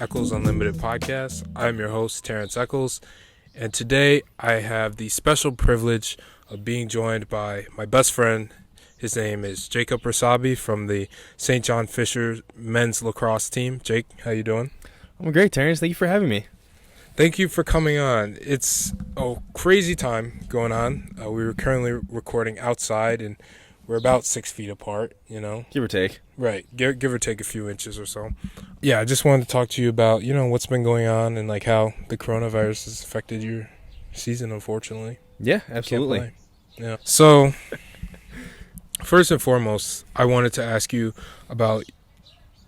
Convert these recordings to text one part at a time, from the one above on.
Echols Unlimited podcast. I'm your host, Terrence Echols, and today I have the special privilege of being joined by my best friend. His name is Jake Risavi from the St. John Fisher men's lacrosse team. Jake, how you doing? I'm great, Terrence. Thank you for having me. Thank you for coming on. It's a crazy time going on. We were currently recording outside, and we're about 6 feet apart, you know. Give or take. Right, give or take a few inches or so. Yeah, I just wanted to talk to you about, what's been going on and, how the coronavirus has affected your season, unfortunately. Yeah, absolutely. Yeah. So, first and foremost, I wanted to ask you about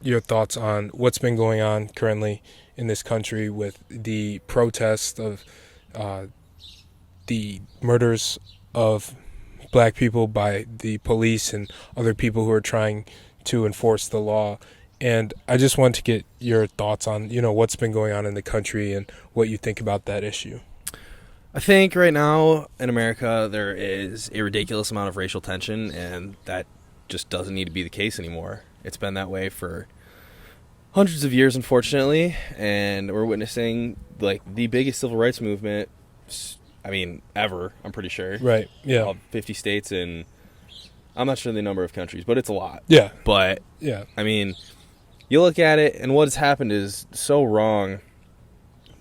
your thoughts on what's been going on currently in this country with the protest of the murders of black people by the police and other people who are trying to enforce the law. And I just want to get your thoughts on, what's been going on in the country and what you think about that issue. I think right now in America there is a ridiculous amount of racial tension, and that just doesn't need to be the case anymore. It's been that way for hundreds of years, unfortunately, and we're witnessing the biggest civil rights movement, ever, I'm pretty sure. Right, yeah. 50 states, and I'm not sure the number of countries, but it's a lot. Yeah. But, yeah. You look at it, and what's happened is so wrong,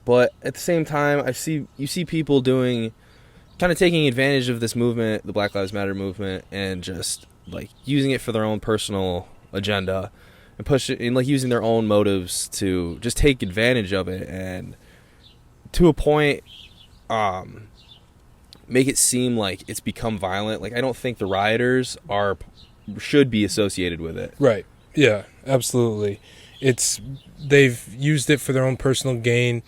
but at the same time, you see people taking advantage of this movement, the Black Lives Matter movement, and just, using it for their own personal agenda, and push it, and using their own motives to just take advantage of it, and to a point, make it seem like it's become violent. I don't think the rioters should be associated with it. Right. Yeah, absolutely. They've used it for their own personal gain.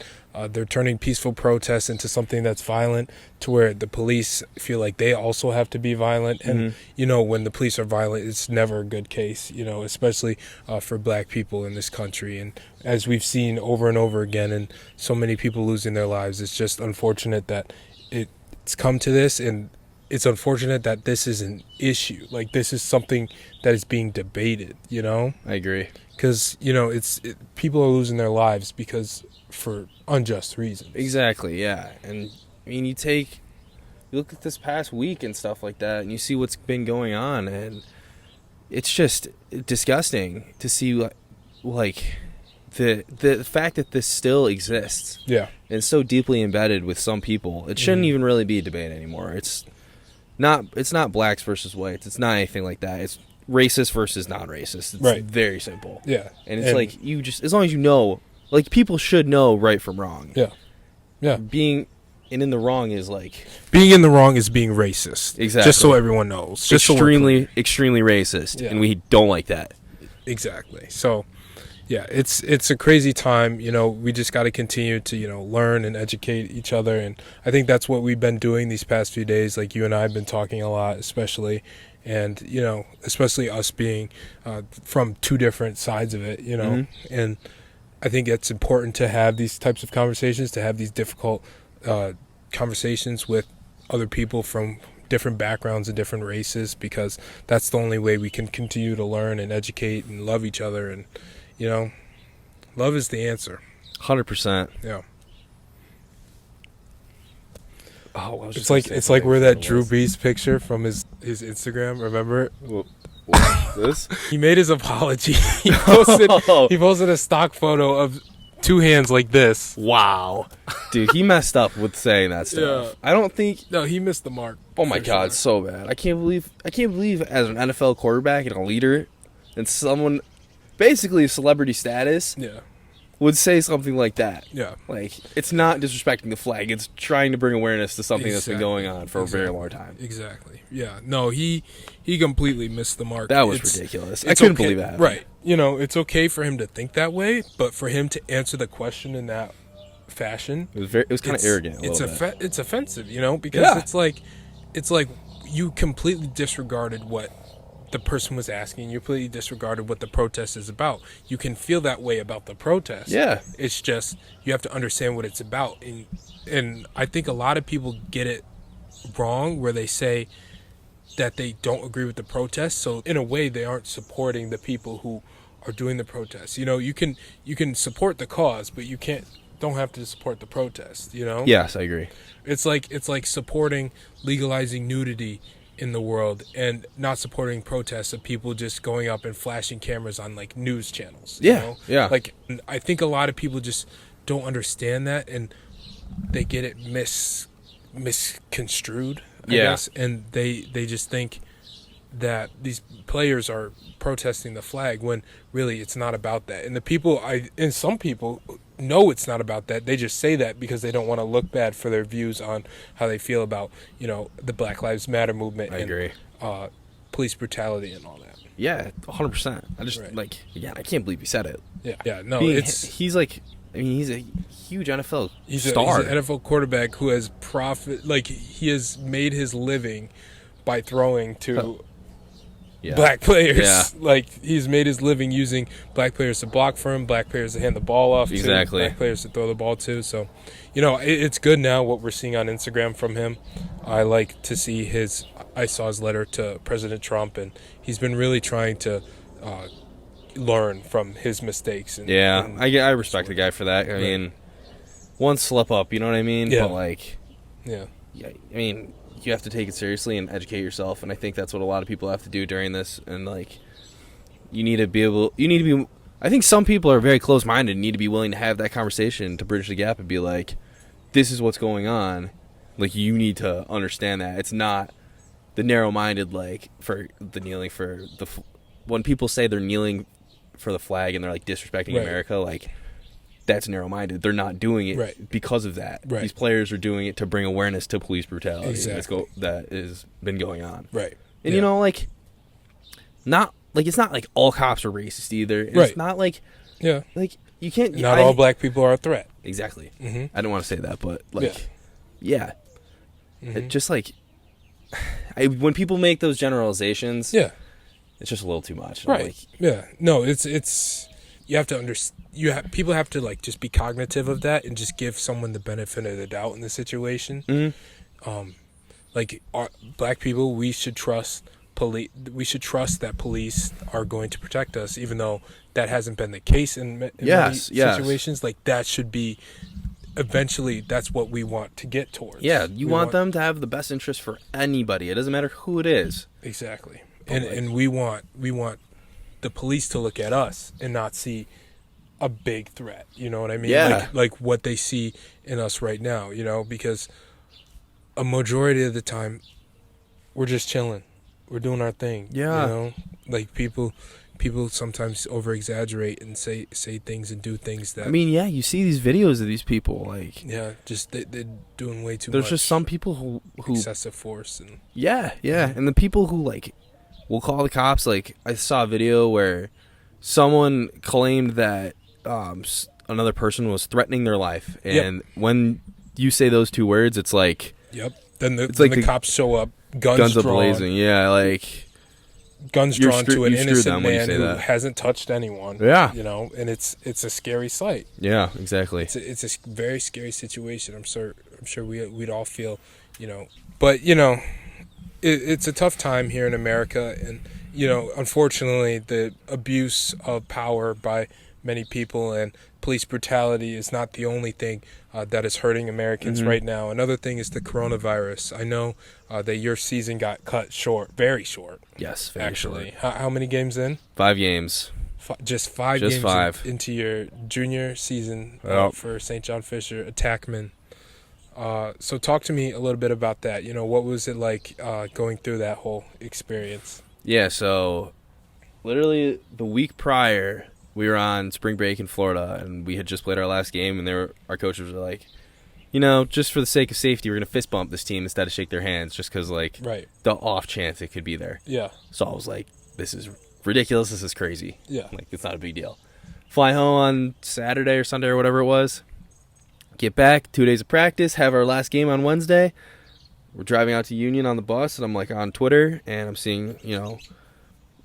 They're turning peaceful protests into something that's violent, to where the police feel like they also have to be violent. And, when the police are violent, it's never a good case, especially for black people in this country. And as we've seen over and over again, and so many people losing their lives, it's just unfortunate that it's come to this. And it's unfortunate that this is an issue. This is something that is being debated, I agree. Because, people are losing their lives for unjust reasons. Exactly, yeah. And, you look at this past week and stuff like that, and you see what's been going on, and it's just disgusting to see, the fact that this still exists. Yeah. And so deeply embedded with some people. It shouldn't even really be a debate anymore. It's not blacks versus whites. It's not anything like that. It's racist versus non-racist. It's right. Very simple. Yeah. And it's as long as you know, people should know right from wrong. Yeah. Yeah. Being in the wrong is being in the wrong is being racist. Exactly. Just so everyone knows. Just extremely racist. Yeah. And we don't like that. Exactly. So, yeah, it's a crazy time. We just got to continue to, learn and educate each other. And I think that's what we've been doing these past few days. You and I have been talking a lot, especially. And, especially us being from two different sides of it, And I think it's important to have these types of conversations, to have these difficult conversations with other people from different backgrounds and different races, because that's the only way we can continue to learn and educate and love each other. And, love is the answer. 100%. Yeah. Oh, it's like where that Drew Brees picture from his Instagram, remember? What's this? He made his apology. He posted a stock photo of two hands like this. Wow. Dude, he messed up with saying that stuff. Yeah. No, he missed the mark. Oh my God, it's so bad. I can't believe as an NFL quarterback and a leader and someone basically of celebrity status would say something like that. Yeah. It's not disrespecting the flag. It's trying to bring awareness to something that's been going on for a very long time. Exactly. Yeah. No, he completely missed the mark. That was ridiculous. I couldn't believe that. Right. It's okay for him to think that way, but for him to answer the question in that fashion, it was kind of arrogant. It's offensive, because it's like you completely disregarded what the person was asking. You completely disregarded what the protest is about. You can feel that way about the protest. Yeah. It's just you have to understand what it's about. And I think a lot of people get it wrong, where they say that they don't agree with the protest. So in a way, they aren't supporting the people who are doing the protests. You know, you can support the cause, but you don't have to support the protest. You know. Yes, I agree. It's like supporting legalizing nudity in the world and not supporting protests of people just going up and flashing cameras on like news channels. You know? Yeah. Like, I think a lot of people just don't understand that, and they get it misconstrued, I guess, and they just think that these players are protesting the flag when really it's not about that. And some people know it's not about that. They just say that because they don't want to look bad for their views on how they feel about, you know, the Black Lives Matter movement. I agree. Police brutality and all that. Yeah, 100%. I just I can't believe he said it. Yeah. No, he's like, I mean, he's a huge NFL star. He's an NFL quarterback who has he has made his living by throwing to black players. Yeah. Like, he's made his living using black players to block for him, black players to hand the ball off to, black players to throw the ball to. So, you know, it's good now what we're seeing on Instagram from him. I like to see I saw his letter to President Trump, and he's been really trying to learn from his mistakes. I respect the guy for that. I mean, one slip up, you know what I mean? Yeah. But, like, I mean, you have to take it seriously and educate yourself, and I think that's what a lot of people have to do during this. And like, I think some people are very close-minded and need to be willing to have that conversation to bridge the gap and be like, this is what's going on. Like, you need to understand that it's not the narrow-minded, like, for the kneeling for when people say they're kneeling for the flag and they're like disrespecting America, like, that's narrow-minded. They're not doing it because of that. These players are doing it to bring awareness to police brutality. Exactly. That has been going on. Right. And, you know, like, it's not like all cops are racist either. It's not like, like, you can't... Not all black people are a threat. Exactly. Mm-hmm. I don't want to say that, but, like, It just, like, when people make those generalizations, it's just a little too much. Right. No, it's... You have to understand. People have to, like, just be cognitive of that and just give someone the benefit of the doubt in the situation. Mm-hmm. Like, black people, we should trust we should trust that police are going to protect us, even though that hasn't been the case in many situations. Like, that should be eventually. That's what we want to get towards. Yeah, we want them to have the best interest for anybody. It doesn't matter who it is. Exactly, and we want the police to look at us and not see a big threat. You know what I mean? Yeah. Like what they see in us right now, you know, because a majority of the time we're just chilling. We're doing our thing. Yeah. You know? Like, people sometimes over exaggerate and say things and do things that, I mean, you see these videos of these people, like, just they're doing way too much. There's just some people who excessive force and and the people who, like, will call the cops. Like, I saw a video where someone claimed that another person was threatening their life, and when you say those two words, it's like, then the cops show up, guns drawn, blazing, like, guns drawn to an innocent man who that hasn't touched anyone. You know, and it's a scary sight. Yeah, exactly. It's a very scary situation. I'm sure we'd all feel, you know, but, you know, it's a tough time here in America, and, you know, unfortunately, the abuse of power by many people and police brutality is not the only thing that is hurting Americans right now. Another thing is the coronavirus. I know that your season got cut short, very short. Yes, very actually. Short. How many games in? 5 games. Just 5 games. 5 into your junior season for St. John Fisher, Attackman. So talk to me a little bit about that. You know, what was it like going through that whole experience? Yeah, so literally the week prior, we were on spring break in Florida, and we had just played our last game, and our coaches were like, you know, just for the sake of safety, we're going to fist bump this team instead of shake their hands, just because, like, the off chance it could be there. Yeah. So I was like, this is ridiculous. This is crazy. Yeah. Like, it's not a big deal. Fly home on Saturday or Sunday or whatever it was. Get back, 2 days of practice, have our last game on Wednesday. We're driving out to Union on the bus, and I'm, like, on Twitter, and I'm seeing, you know,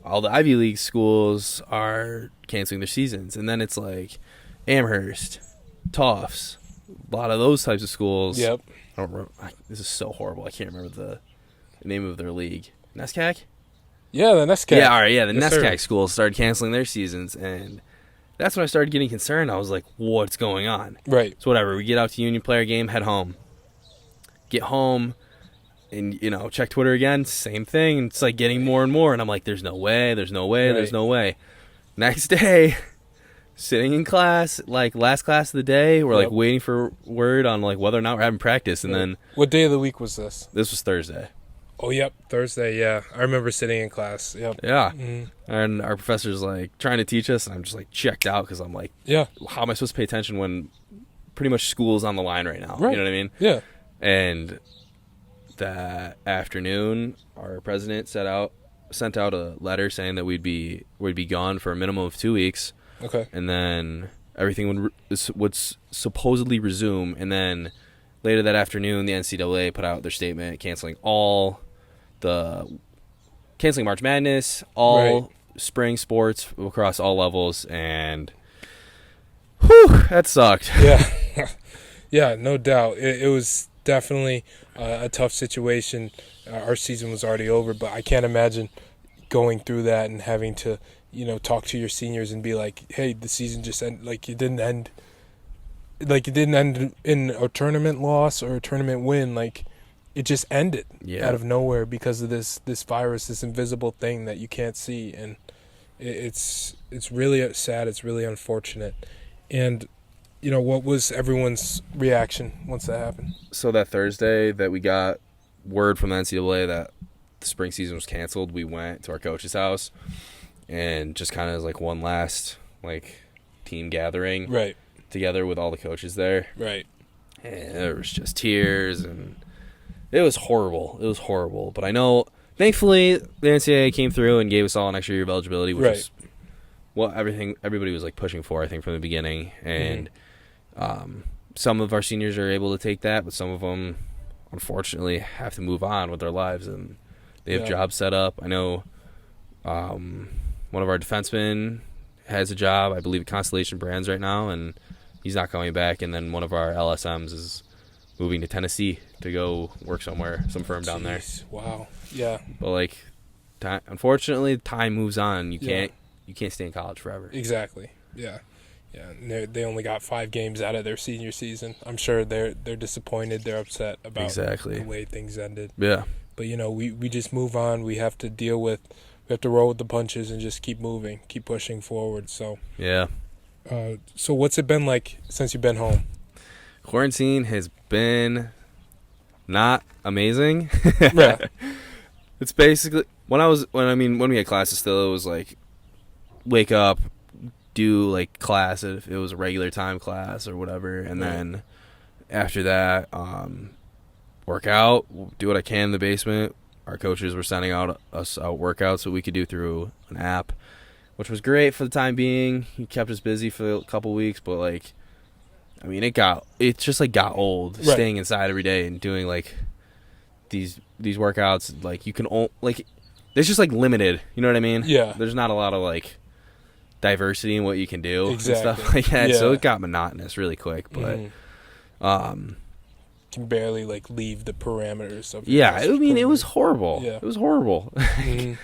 all the Ivy League schools are canceling their seasons. And then it's like Amherst, Tufts, a lot of those types of schools. Yep. I don't remember. This is so horrible. I can't remember the name of their league. NESCAC? Yeah, the NESCAC. Yeah, all right, yeah, the Yes, sir. NESCAC schools started canceling their seasons, and that's when I started getting concerned. I was like, what's going on? Right. So whatever, we get out to Union Player game, head home. Get home, and, check Twitter again, same thing. It's like getting more and more, and I'm like, there's no way, there's no way, there's Right. no way. Next day, sitting in class, like last class of the day, we're like Yep. waiting for word on like whether or not we're having practice, and then What day of the week was this? this was Thursday. Oh, yep, Thursday. Yeah, I remember sitting in class. Yep. Yeah. Mhm. And our professor's like trying to teach us, and I'm just like checked out because I'm like, Yeah. how am I supposed to pay attention when pretty much school's on the line right now? Right. You know what I mean? Yeah. And that afternoon, our president sent out a letter saying that we'd be gone for a minimum of 2 weeks, Okay. and then everything would supposedly resume. And then later that afternoon, the NCAA put out their statement canceling March Madness, all Right. spring sports across all levels, and whew, that sucked. Yeah. Yeah, no doubt. It was definitely a tough situation. Our season was already over, but I can't imagine going through that and having to, talk to your seniors and be like, hey, the season just ended. Like, it didn't end in a tournament loss or a tournament win. Like, it just ended out of nowhere because of this virus, this invisible thing that you can't see. And it's really sad. It's really unfortunate. And what was everyone's reaction once that happened? So that Thursday that we got word from the NCAA that the spring season was canceled, we went to our coach's house and just kind of as like one last like team gathering Right. together with all the coaches there. Right. And there was just tears, and it was horrible. It was horrible. But I know, thankfully, the NCAA came through and gave us all an extra year of eligibility, which is what everybody was like pushing for, I think, from the beginning. And some of our seniors are able to take that, but some of them, unfortunately, have to move on with their lives, and they have jobs set up. I know one of our defensemen has a job, I believe, at Constellation Brands right now, and he's not coming back. And then one of our LSMs is moving to Tennessee to go work somewhere, some firm down there. Wow. Yeah. But like, unfortunately, time moves on. You can't stay in college forever. Exactly. Yeah. Yeah. And they only got 5 games out of their senior season. I'm sure they're disappointed. They're upset about the way things ended. Yeah. But we just move on. We have to we have to roll with the punches and just keep moving, keep pushing forward. So yeah. So what's it been like since you've been home? Quarantine has been not amazing. Yeah. It's basically when we had classes still, it was like wake up, do like class if it was a regular time class or whatever, and then after that, work out, do what I can in the basement. Our coaches were sending us out workouts that we could do through an app, which was great for the time being. He kept us busy for a couple weeks, but like, I mean, it got old staying inside every day and doing like these workouts. Like you can there's just like limited, you know what I mean? Yeah. There's not a lot of like diversity in what you can do and stuff like that. Yeah. So it got monotonous really quick, but can barely like leave the parameters of it was horrible. Yeah. It was horrible.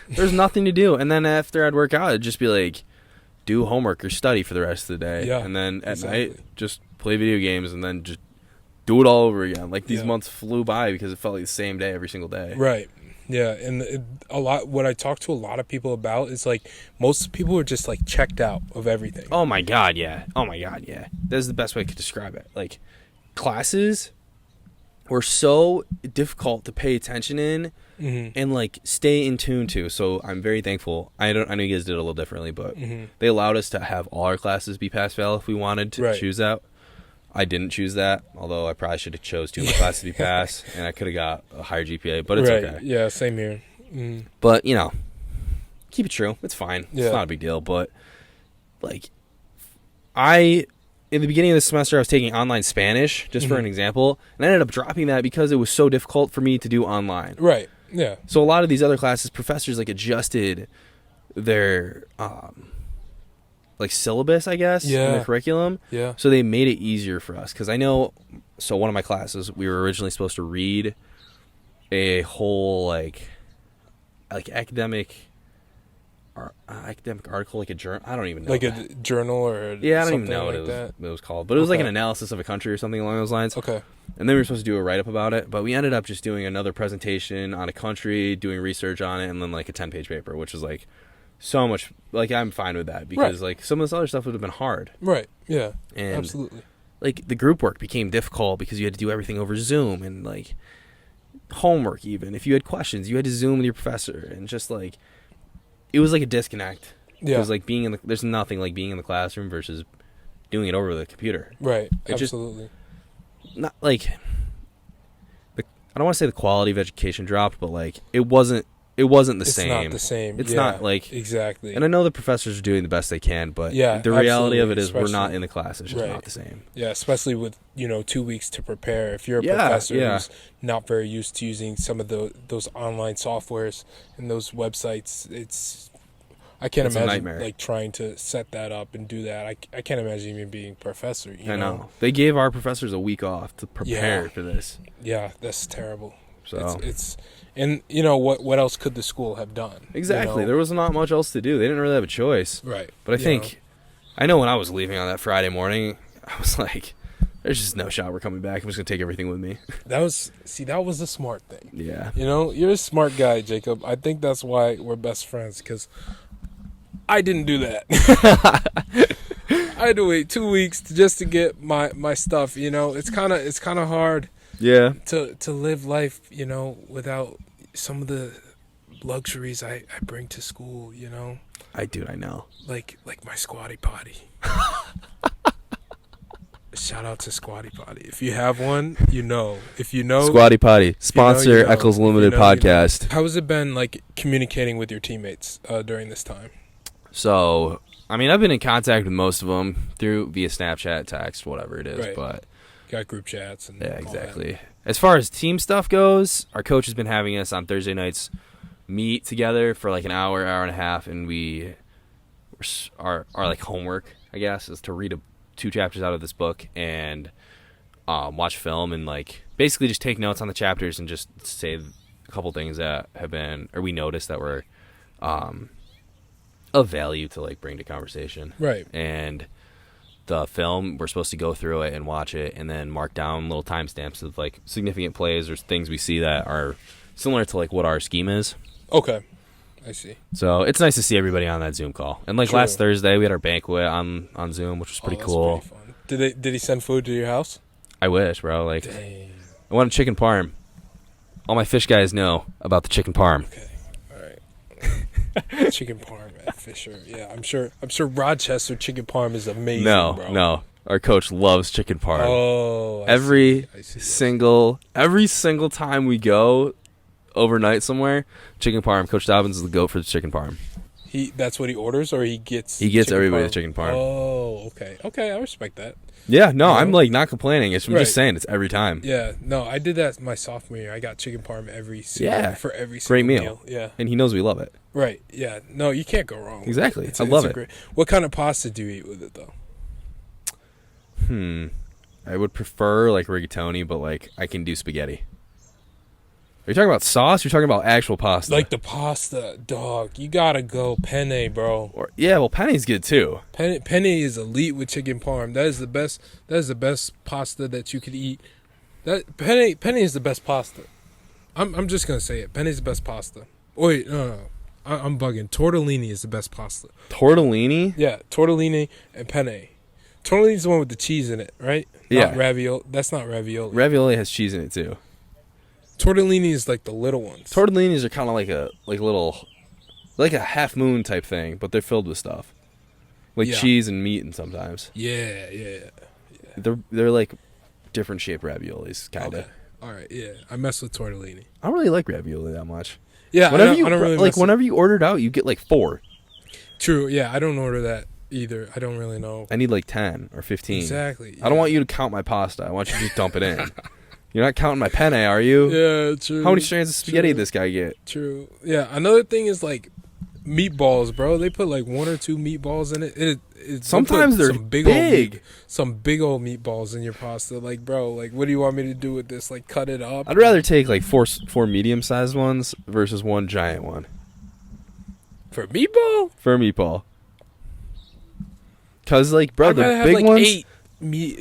There's nothing to do. And then after I'd work out, it'd just be like do homework or study for the rest of the day. Yeah, and then at night just play video games and then just do it all over again. Like these months flew by because it felt like the same day every single day. Right. Yeah, and what I talk to a lot of people about is like most people are just like checked out of everything. Oh my god, yeah. That's the best way I could describe it. Like classes were so difficult to pay attention in and like stay in tune to. So I'm very thankful. I know you guys did it a little differently, but they allowed us to have all our classes be pass fail if we wanted to choose that. I didn't choose that, although I probably should have chose 2 of my classes to be pass, and I could have got a higher GPA, but it's okay. Yeah, same here. But, keep it true. It's fine. Yeah. It's not a big deal, but like in the beginning of the semester, I was taking online Spanish, just for an example, and I ended up dropping that because it was so difficult for me to do online. Right, yeah. So a lot of these other classes, professors like adjusted their like syllabus, I guess, in their curriculum. Yeah. So they made it easier for us because I know. So one of my classes, we were originally supposed to read a whole like academic academic article, like a journal. I don't even know. Like a journal or yeah, I don't even something know like what that. it was called, but it was like Okay. an analysis of a country or something along those lines. Okay. And then we were supposed to do a write up about it, but we ended up just doing another presentation on a country, doing research on it, and then like a 10-page paper, which was like so much. Like I'm fine with that because like some of this other stuff would have been hard. Right. Yeah. And Absolutely. like the group work became difficult because you had to do everything over Zoom and like homework. Even if you had questions, you had to Zoom with your professor, and just like it was like a disconnect. Yeah. It was like there's nothing like being in the classroom versus doing it over the computer. Right. It just- Absolutely. Not like I don't want to say the quality of education dropped, but like it wasn't the It's same. not the same. It's Yeah, not like exactly. And I know the professors are doing the best they can, but Yeah, the reality of absolutely, it is we're not especially- in the class. It's just Right. not the same. Yeah, especially with 2 weeks to prepare. If you're a Yeah, professor yeah. who's not very used to using some of those online softwares and those websites, I can't It's a imagine nightmare. like trying to set that up and do that. I can't imagine even being a professor. I know. They gave our professors a week off to prepare Yeah. for this. Yeah, that's terrible. So It's and what else could the school have done? exactly, there was not much else to do. They didn't really have a choice. Right. But I think I know when I was leaving on that Friday morning, I was like, "There's just no shot we're coming back. I'm just gonna take everything with me." that was a smart thing. Yeah. You're a smart guy, Jacob. I think that's why we're best friends, because I didn't do that. I had to wait 2 weeks just to get my stuff. It's kind of hard Yeah. to live life, without some of the luxuries I bring to school. I know. Like my squatty potty. Shout out to Squatty Potty. If you have one, If you know, Squatty Potty sponsor you know. Echols If you Limited know, you know. podcast. How has it been like communicating with your teammates during this time? So, I mean, I've been in contact with most of them via Snapchat, text, whatever it is. Right. But Got group chats and yeah, all that. exactly. As far as team stuff goes, our coach has been having us on Thursday nights meet together for like an hour and a half, and our like homework, I guess, is to read 2 chapters out of this book and watch film and like basically just take notes on the chapters and just say a couple things that have been or we noticed that were of value to like bring to conversation. Right. And the film, we're supposed to go through it and watch it and then mark down little timestamps of like significant plays or things we see that are similar to like what our scheme is. Okay. I see. So it's nice to see everybody on that Zoom call. And like True. last Thursday, we had our banquet on Zoom, which was pretty That's cool. pretty fun. Did he send food to your house? I wish, bro. Like, Dang. I want a chicken parm. All my fish guys know about the chicken parm. Okay. All right. Chicken parm at Fisher. Yeah, I'm sure Rochester chicken parm is amazing, bro. No. Our coach loves chicken parm. Oh, every I see. single time we go overnight somewhere, chicken parm. Coach Dobbins is the goat for the chicken parm. That's what he orders, or he gets. He gets chicken everybody parm? the chicken parm. Oh, okay. Okay, I respect that. Yeah, no, You I'm know? like not complaining. I'm Right. just saying it's every time. Yeah, no, I did that my sophomore year. I got chicken parm for every single Great meal. Yeah, And he knows we love it. right. Yeah, no, you can't go wrong. Exactly. With it. I love it. Great. What kind of pasta do you eat with it though? I would prefer like rigatoni, but like I can do spaghetti. Are you talking about sauce? Or are you talking about actual pasta? Like the pasta, dog. You gotta go penne, bro. Well, penne's good too. Penne is elite with chicken parm. That is the best. That is the best pasta that you could eat. That penne is the best pasta. I'm just gonna say it. Penne is the best pasta. Wait, no. I'm bugging. Tortellini is the best pasta. Tortellini? Yeah, tortellini and penne. Tortellini is the one with the cheese in it, right? Yeah. Not ravioli. That's not ravioli. Ravioli has cheese in it too. Tortellini is like the little ones. Tortellinis are kind of like a little, like a half moon type thing, but they're filled with stuff, like Yeah. cheese and meat, and sometimes Yeah. they're like different shaped raviolis, kind of. Okay. All right. Yeah, I mess with tortellini. I don't really like ravioli that much. Yeah, Whenever I don't really mess with- whenever you order it out, you get like 4. True. Yeah, I don't order that either. I don't really know. I need like 10 or 15. Exactly. I don't want you to count my pasta. I want you to just dump it in. You're not counting my penne, are you? Yeah, true. How many strands of spaghetti True. did this guy get? True. Yeah. Another thing is like meatballs, bro. They put like 1 or 2 meatballs in it. Sometimes they're some big. some big old meatballs in your pasta. Like, bro, like, what do you want me to do with this? Like, cut it up? I'd rather take like four medium-sized ones versus one giant one. For meatball? For meatball. Because, like, bro, I'd the rather have, big like, ones... 8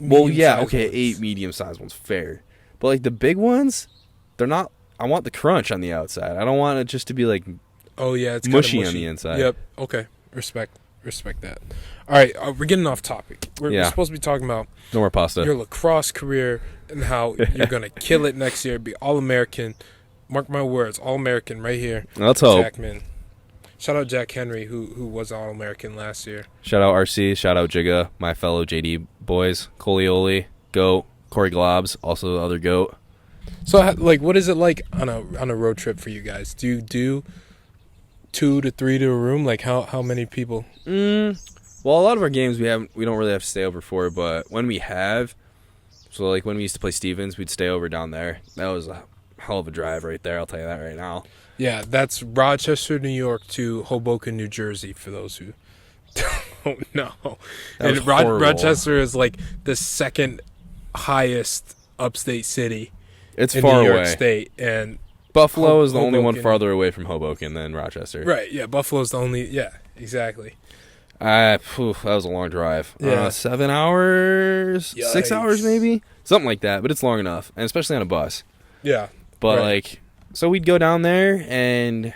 well, yeah, medium-sized okay, ones. 8 medium-sized ones, fair. But, like, the big ones, they're not... I want the crunch on the outside. I don't want it just to be, like, Oh, yeah, it's mushy, mushy on the inside. Yep. Okay. Respect that. All right, we're getting off topic. We're supposed to be talking about No more pasta. your lacrosse career and how you're going to kill it next year, be All-American. Mark my words, All-American right here. Let's hope. Jackman. Shout out Jack Henry, who was All-American last year. Shout out RC. Shout out Jigga, my fellow JD boys. Colioli, Goat, Corey Globs, also the other Goat. So, like, what is it like on a road trip for you guys? Do you do 2 to 3 to a room? Like, how many people? Well, a lot of our games we don't really have to stay over for, but when we have, so like when we used to play Stevens, we'd stay over down there. That was a hell of a drive right there. I'll tell you that right now. Yeah, that's Rochester, New York to Hoboken, New Jersey, for those who don't know. And Rochester is like the second highest upstate city in far New York away. State. And Buffalo is the only one Hoboken. farther away from Hoboken than Rochester. Right, yeah, Buffalo's the only, yeah, exactly. That was a long drive. Yeah. 7 hours? Yikes. 6 hours maybe? Something like that, but it's long enough, and especially on a bus. Yeah. But, right. like, so we'd go down there, and,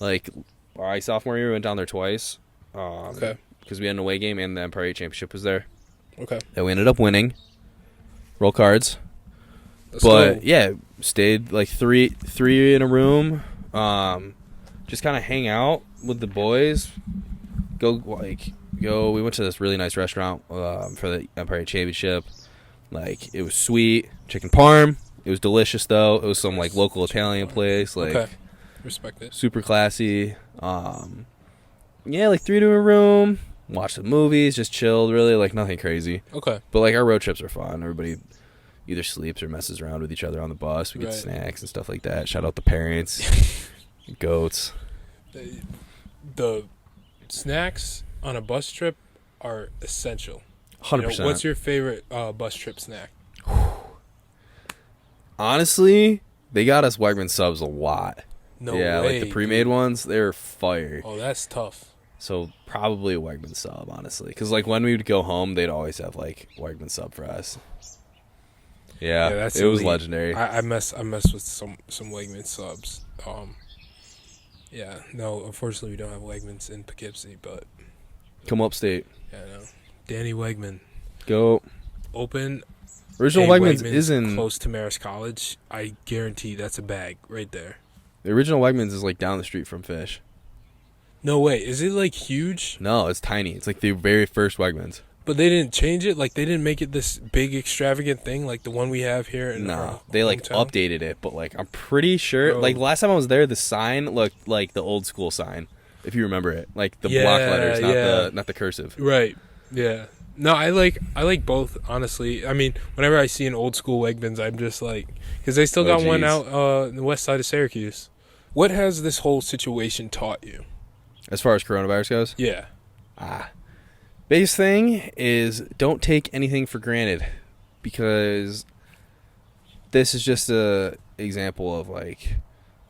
like, my sophomore year, we went down there twice. Okay. Because we had an away game, and the Empire 8 Championship was there. Okay. And we ended up winning. Roll cards. Let's But, go. yeah, stayed, like, three in a room. Just kind of hang out with the boys. We went to this really nice restaurant for the Empire 8 Championship. Like, it was sweet. Chicken parm. It was delicious, though. It was some, like, local Italian place. Like, okay. Respect it. super classy. Yeah, like 3 to a room. Watched some movies. Just chilled, really. Like, nothing crazy. Okay. But, like, our road trips are fun. Everybody either sleeps or messes around with each other on the bus. We get snacks and stuff like that. Shout out the parents. Goats. The snacks on a bus trip are essential. 100%. What's your favorite bus trip snack? Honestly, they got us Wegman subs a lot. No way. Like the pre-made ones, they're fire. Oh, that's tough. So probably a Wegman sub, honestly. Because, like, when we would go home, they'd always have, like, Wegman sub for us. Yeah, that's it was elite. legendary. I mess with some Wegman subs. Yeah, no, unfortunately we don't have Wegmans in Poughkeepsie, but Come upstate. yeah, no. Danny Wegman. Go. Open Original a Wegmans is in... close to Marist College. I guarantee that's a bag right there. The original Wegmans is, like, down the street from Fish. No way. Is it, like, huge? No, it's tiny. It's, like, the very first Wegmans. But they didn't change it? Like, they didn't make it this big, extravagant thing like the one we have here in our No, they, like, hometown? updated it, but, like, I'm pretty sure... Bro. Like, last time I was there, the sign looked like the old school sign, if you remember it. Like, the block letters, not the cursive. Right. Yeah. No, I like both, honestly. I mean, whenever I see an old school Wegmans, I'm just like... Because they still got one out in the west side of Syracuse. What has this whole situation taught you? As far as coronavirus goes? Yeah. Biggest thing is don't take anything for granted, because this is just a example of, like,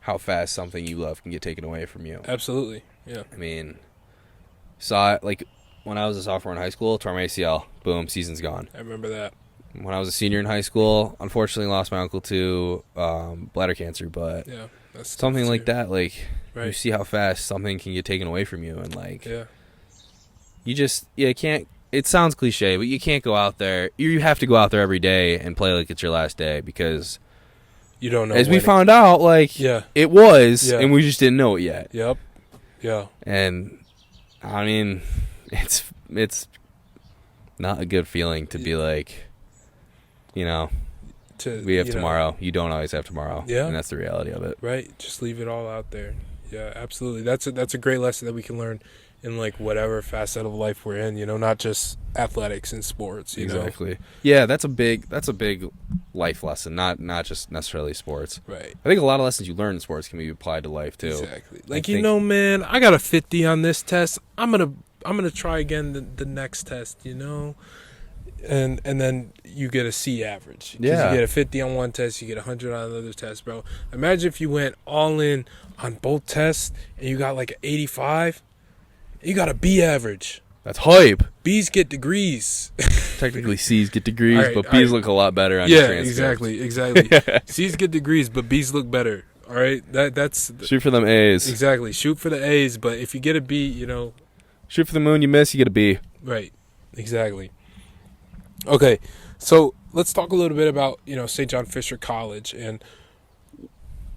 how fast something you love can get taken away from you. Absolutely. Yeah. I mean, saw it, like, when I was a sophomore in high school, tore my ACL. Boom, season's gone. I remember that. When I was a senior in high school, unfortunately lost my uncle to bladder cancer, but Yeah. That's something like that, like, Right. you see how fast something can get taken away from you, and, like, Yeah. you can't, it sounds cliche, but you can't go out there, you have to go out there every day and play like it's your last day, because You don't know. as we when found out, like, Yeah. it was, Yeah. and we just didn't know it yet. Yep. Yeah. And, I mean, it's not a good feeling to be like, we have tomorrow. You don't always have tomorrow. Yeah. And that's the reality of it. Right. Just leave it all out there. Yeah, absolutely. That's a great lesson that we can learn in, like, whatever facet of life we're in, not just athletics and sports, Exactly. Yeah, that's a big life lesson, not just necessarily sports. Right. I think a lot of lessons you learn in sports can be applied to life too. Exactly. Like, man, I got a 50 on this test. I'm going to try again the next test, and then you get a C average. 'Cause Yeah. you get a 50 on one test, you get 100 on another test, bro. Imagine if you went all in on both tests and you got like an 85. You got a B average. That's hype. B's get degrees. Technically, C's get degrees, All right, but all B's right. look a lot better on your Yeah, transcript. exactly. C's get degrees, but B's look better. All right, that's Shoot for them A's. exactly. Shoot for the A's, but if you get a B, you know, Shoot for the moon, you miss, you get a B. right, exactly. Okay, so let's talk a little bit about, you know, St. John Fisher College and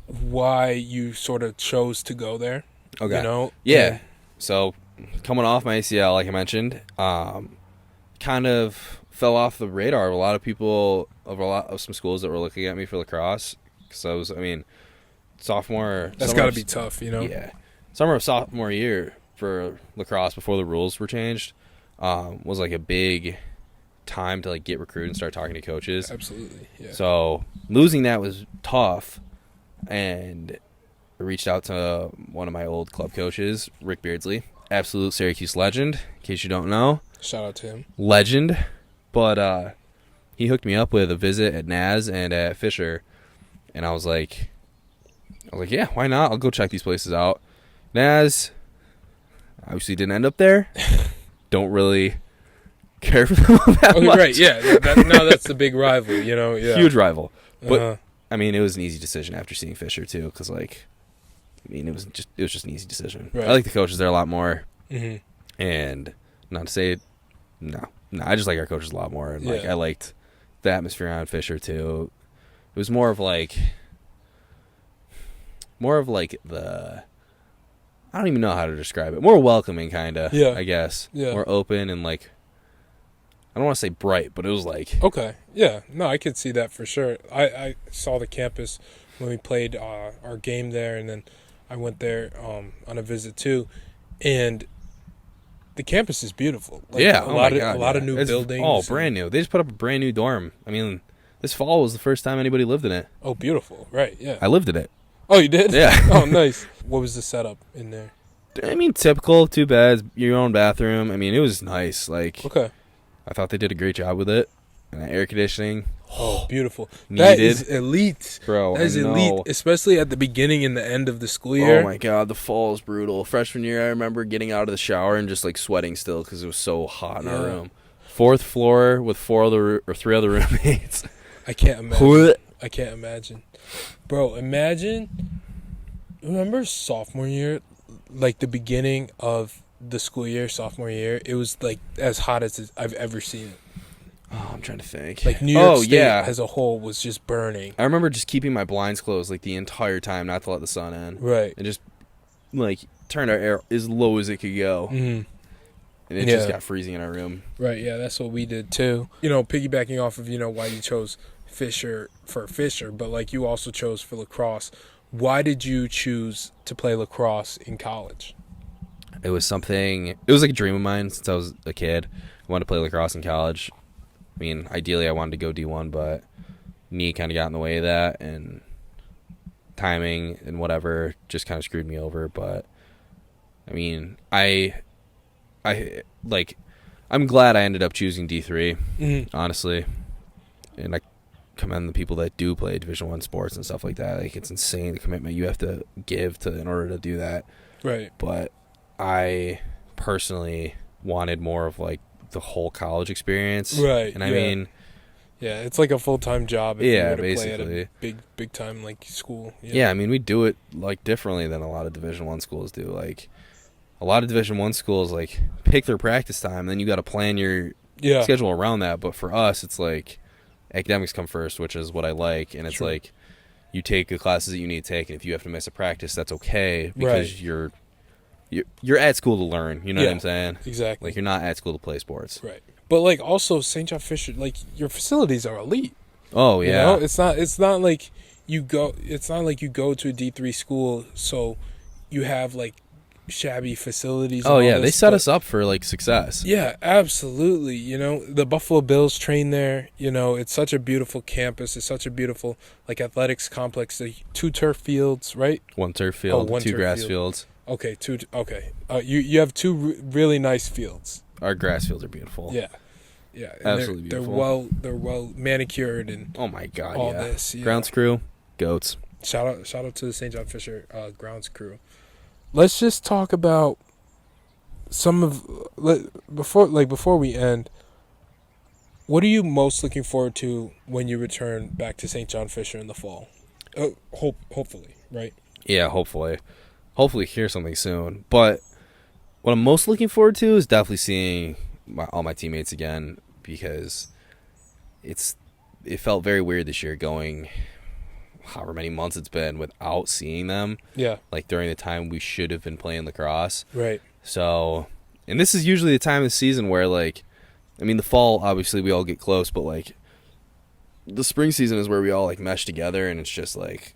why you sort of chose to go there. Okay. You know, Yeah. So, coming off my ACL, like I mentioned, kind of fell off the radar of a lot of people, of some schools that were looking at me for lacrosse. Because sophomore. That's got to be tough, you know. Yeah. Summer of sophomore year for lacrosse before the rules were changed was like a big time to like get recruited and start talking to coaches. Absolutely. Yeah. So losing that was tough, and I reached out to one of my old club coaches, Rick Beardsley, absolute Syracuse legend. In case you don't know, Shout out to him. legend. But he hooked me up with a visit at Naz and at Fisher, and I was like, yeah, why not? I'll go check these places out. Naz obviously didn't end up there. Don't really care for them that Okay, much. right. Yeah. Now that's the big rival. You know. Yeah. Huge rival. But Uh-huh. I mean, it was an easy decision after seeing Fisher too, because like, I mean, it was just an easy decision. Right. I like the coaches there a lot more, Mhm. and not to say, no, I just like our coaches a lot more, and like Yeah. I liked the atmosphere on Fisher too. It was more of like the, I don't even know how to describe it. More welcoming, kind of. Yeah. I guess. Yeah. More open and like, I don't want to say bright, but it was like, Okay. Yeah. No, I could see that for sure. I saw the campus when we played our game there, and then I went there on a visit too, and the campus is beautiful. Like, yeah, a lot of yeah. new It's buildings. all brand new. They just put up a brand new dorm. I mean, this fall was the first time anybody lived in it. Oh, beautiful. Right. Yeah. I lived in it. Oh, you did? Yeah. Oh, nice. What was the setup in there? I mean, typical, 2 beds, your own bathroom. I mean, it was nice. Like, Okay. I thought they did a great job with it. And the air conditioning, Oh, beautiful. needed. That is elite. Bro, That is I know. elite, especially at the beginning and the end of the school year. Oh my god, the fall is brutal. Freshman year, I remember getting out of the shower and just like sweating still because it was so hot in our Yeah. room. 4th floor with 3 other roommates. I can't imagine. I can't imagine. Bro, imagine. Remember sophomore year? Like the beginning of the school year, sophomore year, it was like as hot as I've ever seen it. Oh, I'm trying to think. Like New York State yeah. as a whole was just burning. I remember just keeping my blinds closed like the entire time, not to let the sun in, Right. and just like turned our air as low as it could go, Mhm. and it Yeah. just got freezing in our room. Right, yeah, that's what we did too. You know, piggybacking off of, you know, why you chose Fisher for Fisher, but like you also chose for lacrosse. Why did you choose to play lacrosse in college? It was something. It was like a dream of mine since I was a kid. I wanted to play lacrosse in college. I mean, ideally, I wanted to go D1, but knee kind of got in the way of that, and timing and whatever just kind of screwed me over. But I mean, I'm glad I ended up choosing D3, Mm-hmm. honestly, and I commend the people that do play Division I sports and stuff like that. Like, it's insane the commitment you have to give to in order to do that. Right. But I personally wanted more of like the whole college experience. Right, And I yeah. mean, Yeah, it's like a full-time job if Yeah, you were to play at basically. a big time like school. yeah, I mean, we do it like differently than a lot of Division I schools do. Like, a lot of Division I schools like pick their practice time, then you got to plan your Yeah. schedule around that. But for us, it's like academics come first, which is what I like, and it's Sure. like you take the classes that you need to take, and if you have to miss a practice, that's okay because Right. you're at school to learn. You know Yeah. what I'm saying? Exactly. Like, you're not at school to play sports. Right. But like also St. John Fisher, like your facilities are elite. Oh You yeah. know? It's not like you go to a D3 school so you have like shabby facilities. Oh and all yeah, they this, set but- us up for like success. Yeah, absolutely. You know, the Buffalo Bills train there. You know, it's such a beautiful campus. It's such a beautiful like athletics complex. The 2 turf fields, right? One turf field, one 2 turf grass field. fields. Okay, 2. Okay, you have 2 really nice fields. Our grass fields are beautiful. Yeah, Yeah, and Absolutely beautiful. They're well manicured and Oh my God, all yeah. this. Yeah. Grounds crew, goats. Shout out to the St. John Fisher grounds crew. Let's just talk about some of before we end. What are you most looking forward to when you return back to St. John Fisher in the fall? Hopefully, right? Yeah, hopefully hear something soon. But what I'm most looking forward to is definitely seeing all my teammates again, because it felt very weird this year going however many months it's been without seeing them. Yeah. Like during the time we should have been playing lacrosse. Right. So, and this is usually the time of the season where, like, I mean, the fall, obviously we all get close, but like the spring season is where we all like mesh together, and it's just like,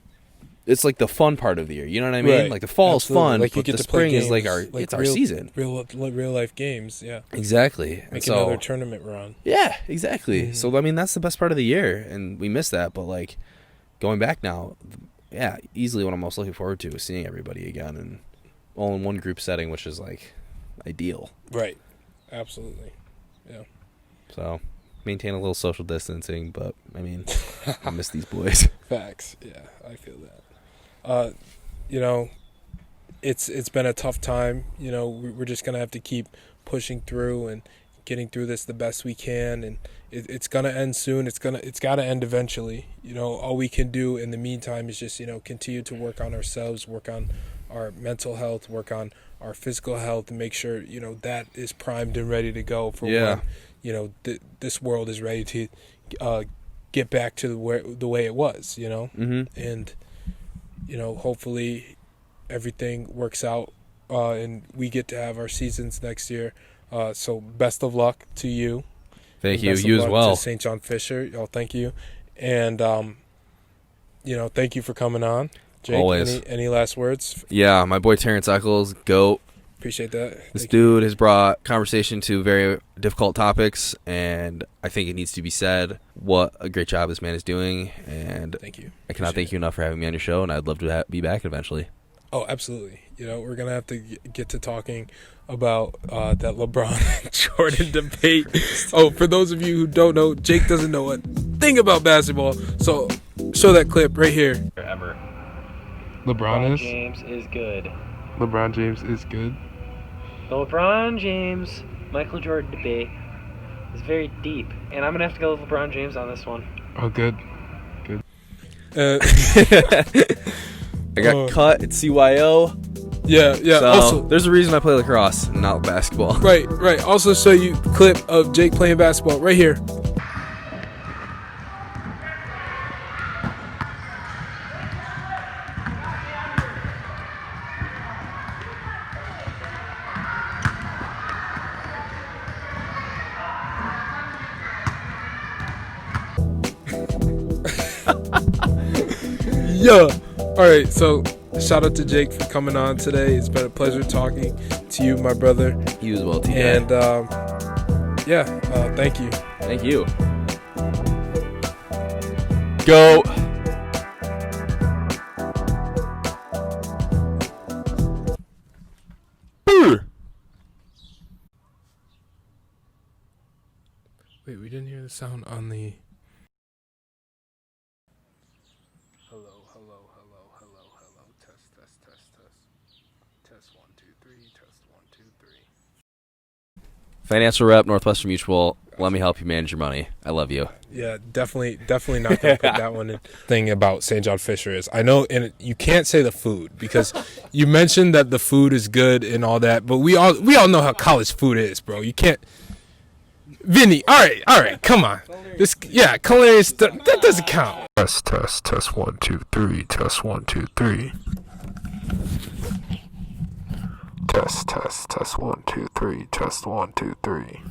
it's like the fun part of the year. You know what I mean? Right. Like the fall is fun, like but you get the to play spring games, is like our season. Real life games. Yeah. Exactly. Make another tournament run. Yeah, exactly. Mm-hmm. So I mean, that's the best part of the year, and we miss that. But like going back now, yeah, easily what I'm most looking forward to is seeing everybody again, and all in one group setting, which is like ideal. Right. Absolutely. Yeah. So maintain a little social distancing, but I mean, I miss these boys. Facts. Yeah, I feel that. You know, it's been a tough time. You know, we're just gonna have to keep pushing through and getting through this the best we can, and it's gonna end soon. It's gotta end eventually. You know, all we can do in the meantime is just, you know, continue to work on ourselves, work on our mental health, work on our physical health, and make sure, you know, that is primed and ready to go for when, you know, this world is ready to get back to the way it was. You know, and you know, hopefully everything works out and we get to have our seasons next year. So best of luck to you. Thank you. Best of You as luck well. to St. John Fisher. Y'all, thank you. And, you know, thank you for coming on. Jake, Always. Any last words? Yeah, my boy Terrence Echols, GOAT. Appreciate that. This dude has brought conversation to very difficult topics, and I think it needs to be said what a great job this man is doing. And thank you. I cannot thank you enough for having me on your show, and I'd love to be back eventually. Oh, absolutely. You know, we're going to have to get to talking about that LeBron and Jordan debate. Oh, for those of you who don't know, Jake doesn't know a thing about basketball. So show that clip right here. Ever. LeBron James is good. LeBron James is good. The LeBron James Michael Jordan debate is very deep, and I'm gonna have to go with LeBron James on this one. Oh, good. I got cut at CYO. Yeah. So Also, there's a reason I play lacrosse, not basketball. Right. Also, show you clip of Jake playing basketball right here. Yeah. All right. So, shout out to Jake for coming on today. It's been a pleasure talking to you, my brother. You as well, TJ. And thank you. Thank you. Go. Wait, we didn't hear the sound on the. Hello. Test 1 2 3. Test 1 2 3. Financial rep, Northwestern Mutual. Let me help you manage your money. I love you. Yeah, definitely not gonna put that one in. Thing about St. John Fisher is, I know, and you can't say the food because you mentioned that the food is good and all that, but we all know how college food is, bro. You can't. Vinny, all right, come on. Culinary stuff that doesn't count. Test 1 2 3. Test 1 2 3. Test 1 2 3. Test 1 2 3.